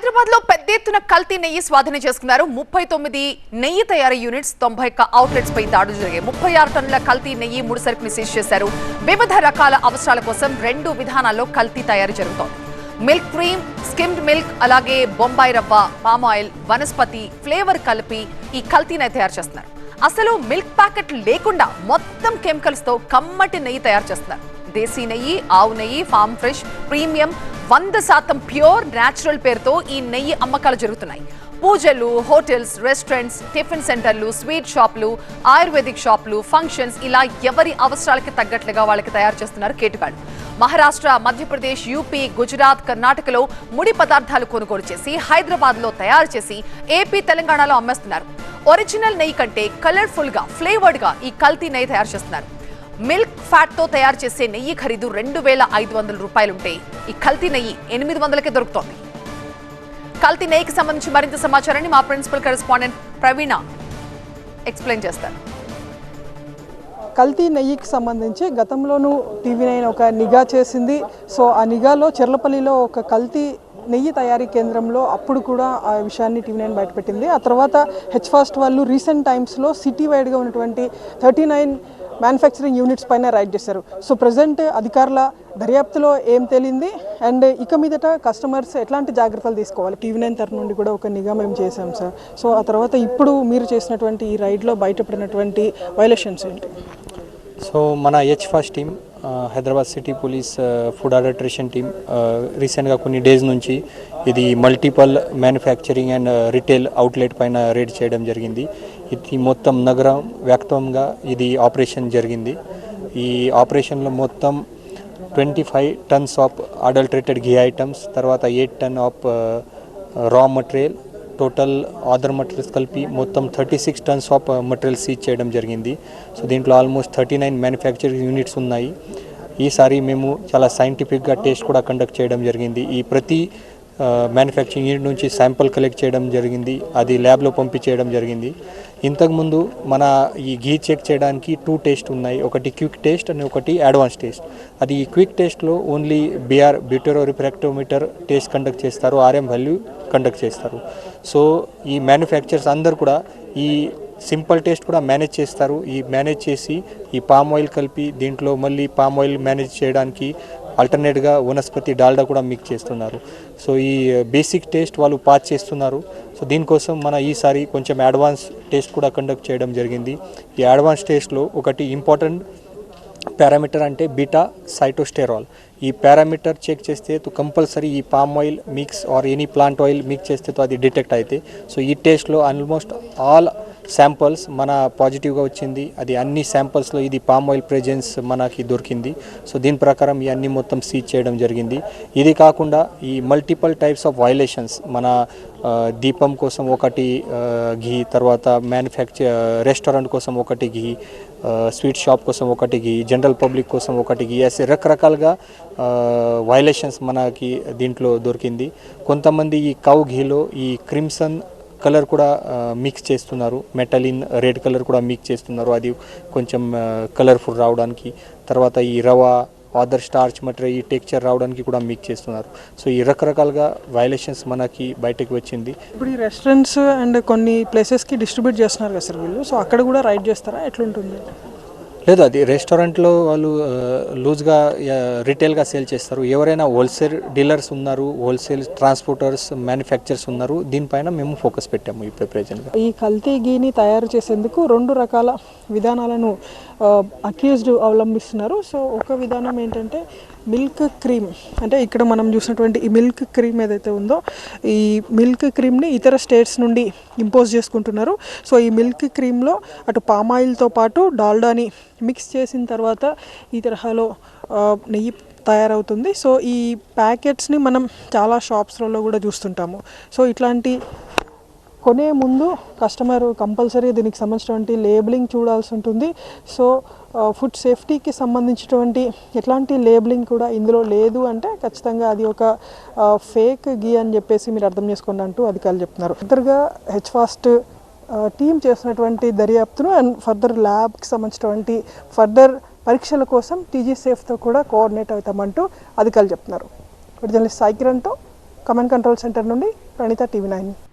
హైదరాబాద్ లో పెద్ద ఎత్తున కల్తీ నెయ్యి స్వాధీనం చేసుకున్నారు. 39 నెయ్యి తయారీ యూనిట్స్, 90 అవుట్లెట్స్ పై దాడులు జరిగాయి. 36 టన్నుల కల్తీ నెయ్యి ముడి సరుకుని సీజ్ చేశారు. వివిధ రకాల అవసరాల కోసం 2 విధానాల్లో కల్తీ తయారీ జరుగుతోంది. మిల్క్ క్రీమ్, స్కిమ్డ్ మిల్క్, అలాగే బొంబాయి రవ్వ, పామ్ ఆయిల్, వనస్పతి ఫ్లేవర్ కలిపి ఈ కల్తీని తయారు చేస్తున్నారు. అసలు మిల్క్ ప్యాకెట్ లేకుండా మొత్తం కెమికల్స్ తో కమ్మటి నెయ్యి తయారు చేస్తున్నారు. దేశీ నెయ్యి, ఆవు నెయ్యి, form fresh, premium 100% pure natural పేరుతో ఈ నెయ్యి అమ్మకాలు జరుగుతున్నాయి. పూజలు, హోటల్స్, రెస్టారెంట్స్, టిఫిన్ సెంటర్లు, స్వీట్ షాపులు, ఆయుర్వేదిక్ షాపులు, ఫంక్షన్స్ ఇలా ఎవరి అవసరాలకి తగ్గట్లుగా వాళ్ళకి తయారు చేస్తున్నారు కేటుగాళ్లు. మహారాష్ట్ర, మధ్యప్రదేశ్, యూపీ, గుజరాత్, కర్ణాటకలో ముడి పదార్థాలు కొనుగోలు చేసి హైదరాబాద్ లో తయారు చేసి ఏపీ, తెలంగాణలో అమ్మేస్తున్నారు. ఒరిజినల్ నెయ్యి కంటే కలర్ఫుల్ గా, ఫ్లేవర్డ్ గా ఈ కల్తీ నెయ్యి తయారు చేస్తున్నారు. మిల్క్ ఫ్యాట్ తో తయారు చేసే నెయ్యి ఖరీదు 2500 రూపాయలుంటే ఈ కల్తీ నెయ్యి 800కే దొరుకుతోంది. కల్తీ నెయ్యికి సంబంధించి మరింత సమాచారాన్ని మా ప్రిన్సిపల్ కరెస్పాండెంట్ ప్రవీణ ఎక్స్ప్లెయిన్ చేస్తారు. కల్తీ నెయ్యికి సంబంధించి గతంలోనూ టీవీ9 ఒక నిఘా చేసింది. సో ఆ నిఘాలో చెర్లపల్లిలో ఒక కల్తీ నెయ్యి తయారీ కేంద్రంలో అప్పుడు కూడా ఆ విషయాన్ని టీవీ9 బయటపెట్టింది. ఆ తర్వాత హెచ్ఫాస్ట్ వాళ్ళు రీసెంట్ టైమ్స్లో సిటీ వైడ్గా ఉన్నటువంటి 39 మ్యానుఫ్యాక్చరింగ్ యూనిట్స్ పైన రైడ్ చేశారు. సో ప్రజెంట్ అధికారుల దర్యాప్తులో ఏం తేలింది అండ్ ఇక మీదట కస్టమర్స్ ఎట్లాంటి జాగ్రత్తలు తీసుకోవాలి, టీవీ9 తరఫు నుండి కూడా ఒక నిఘా మేము చేశాం సార్. సో ఆ తర్వాత ఇప్పుడు మీరు చేసినటువంటి ఈ రైడ్లో బయటపడినటువంటి వైలేషన్స్ ఏంటి? సో మన హెచ్ఫాస్ట్ team, Hyderabad city police food adulteration team రీసెంట్గా కొన్ని డేస్ నుంచి ఇది multiple manufacturing and retail outlet పైన రేడ్ చేయడం జరిగింది. ఇది మొత్తం నగరం వ్యాప్తంగా ఇది ఆపరేషన్ జరిగింది. ఈ ఆపరేషన్లో మొత్తం 25 tons of adulterated ghee items, తర్వాత 8 టన్ ఆఫ్ రా మటీరియల్, టోటల్ అదర్ మటీరియల్స్ కలిపి మొత్తం 36 టన్స్ ఆఫ్ మటీరియల్ సీజ్ చేయడం జరిగింది. సో దీంట్లో ఆల్మోస్ట్ 39 మ్యానుఫ్యాక్చరింగ్ యూనిట్స్ ఉన్నాయి. ఈసారి మేము చాలా సైంటిఫిక్గా టెస్ట్ కూడా కండక్ట్ చేయడం జరిగింది. ఈ ప్రతి మ్యానుఫ్యాక్చరింగ్ యూనిట్ నుంచి శాంపుల్ కలెక్ట్ చేయడం జరిగింది, అది ల్యాబ్లో పంపించేయడం జరిగింది. ఇంతకుముందు మన ఈ ఘీ చెక్ చేయడానికి 2 టెస్ట్ ఉన్నాయి, ఒకటి క్విక్ టెస్ట్ and ఒకటి అడ్వాన్స్ టెస్ట్. అది ఈ క్విక్ టెస్ట్లో ఓన్లీ బ్యూటెరో రిఫ్రాక్టోమీటర్ టెస్ట్ కండక్ట్ చేస్తారు, RM వాల్యూ కండక్ట్ చేస్తారు. సో ఈ మ్యానుఫ్యాక్చరర్స్ అందరు కూడా ఈ సింపుల్ టెస్ట్ కూడా మేనేజ్ చేస్తారు. ఈ మేనేజ్ చేసి ఈ పామ్ ఆయిల్ కలిపి దీంట్లో మళ్ళీ పామ్ ఆయిల్ మేనేజ్ చేయడానికి ఆల్టర్నేట్గా వనస్పతి డాల్డా కూడా మిక్స్ చేస్తున్నారు. సో ఈ బేసిక్ టెస్ట్ వాళ్ళు పాస్ చేస్తున్నారు. సో దీనికోసం మన ఈసారి కొంచెం అడ్వాన్స్ టెస్ట్ కూడా కండక్ట్ చేయడం జరిగింది. ఈ అడ్వాన్స్ టెస్ట్లో ఒకటి ఇంపార్టెంట్ పారామీటర్ అంటే బీటా సైటోస్టెరాల్. ఈ పారామీటర్ చెక్ చేస్తే కంపల్సరీ ఈ palm oil mix or any plant oil mix చేస్తే అది డిటెక్ట్ అయితే. సో ఈ టెస్ట్లో ఆల్మోస్ట్ ఆల్ శాంపుల్స్ మన పాజిటివ్గా వచ్చింది. అది అన్ని శాంపుల్స్లో ఇది పామ్ ఆయిల్ ప్రెజెన్స్ మనకి దొరికింది. సో దీని ప్రకారం ఈ అన్ని మొత్తం సీజ్ చేయడం జరిగింది. ఇది కాకుండా ఈ మల్టిపుల్ టైప్స్ ఆఫ్ వైలేషన్స్, మన దీపం కోసం ఒకటి ఘీ, తర్వాత రెస్టారెంట్ కోసం ఒకటి ఘీ, స్వీట్ షాప్ కోసం ఒకటి ఘీ, జనరల్ పబ్లిక్ కోసం ఒకటి ఘీ, అసలు రకరకాలుగా వైలేషన్స్ మనకి దీంట్లో దొరికింది. కొంతమంది ఈ కౌ ఘీలో ఈ క్రిమ్సన్ కలర్ కూడా మిక్స్ చేస్తున్నారు, మెటలిన్ రెడ్ కలర్ కూడా మిక్స్ చేస్తున్నారు, అది కొంచెం కలర్ఫుల్ రావడానికి. తర్వాత ఈ రవా, అదర్ స్టార్చ్ మటీరియల్ ఈ టెక్చర్ రావడానికి కూడా మిక్స్ చేస్తున్నారు. సో ఈ రకరకాలుగా వైలేషన్స్ మనకి బయటకు వచ్చింది. ఇప్పుడు ఈ రెస్టారెంట్స్ అండ్ కొన్ని ప్లేసెస్కి డిస్ట్రిబ్యూట్ చేస్తున్నారు కదా సార్ వీళ్ళు, సో అక్కడ కూడా రైడ్ చేస్తారా, ఎట్లుంటుంది? లేదు, అది రెస్టారెంట్లో వాళ్ళు లూజ్గా రిటైల్గా సేల్ చేస్తారు. ఎవరైనా హోల్సేల్ డీలర్స్ ఉన్నారు, హోల్సేల్ ట్రాన్స్పోర్టర్స్, మ్యానుఫ్యాక్చర్స్ ఉన్నారు, దీనిపైన మేము ఫోకస్ పెట్టాము ఇప్పుడు ప్రెజెంట్గా. ఈ కల్తీ ఘీని తయారు చేసేందుకు 2 రకాల విధానాలను అక్యూజ్డ్ అవలంబిస్తున్నారు. సో ఒక విధానం ఏంటంటే మిల్క్ క్రీమ్, అంటే ఇక్కడ మనం చూసినటువంటి ఈ మిల్క్ క్రీమ్ ఏదైతే ఉందో ఈ మిల్క్ క్రీమ్ని ఇతర స్టేట్స్ నుండి ఇంపోజ్ చేసుకుంటున్నారు. సో ఈ మిల్క్ క్రీమ్లో అటు పామ్ ఆయిల్తో పాటు డాల్డాని మిక్స్ చేసిన తర్వాత ఈ తరహాలో నెయ్యి తయారవుతుంది. సో ఈ ప్యాకెట్స్ని మనం చాలా షాప్స్లలో కూడా చూస్తుంటాము. సో ఇట్లాంటి కొనే ముందు కస్టమర్ కంపల్సరీ దీనికి సంబంధించినటువంటి లేబులింగ్ చూడాల్సి ఉంటుంది. సో ఫుడ్ సేఫ్టీకి సంబంధించినటువంటి ఎట్లాంటి లేబులింగ్ కూడా ఇందులో లేదు అంటే ఖచ్చితంగా అది ఒక ఫేక్ ఘీ అని చెప్పేసి మీరు అర్థం చేసుకోండి అంటూ అధికారులు చెప్తున్నారు. ఫర్దర్గా హెచ్ఫాస్ట్ టీం చేసినటువంటి దర్యాప్తును అండ్ ఫర్దర్ ల్యాబ్కి సంబంధించినటువంటి ఫర్దర్ పరీక్షల కోసం టీజీ సేఫ్తో కూడా కోఆర్డినేట్ అవుతామంటూ అధికారులు చెప్తున్నారు. జర్నలిస్ట్ సాయి కిరణ్తో కమాండ్ కంట్రోల్ సెంటర్ నుండి ప్రణీత, TV9.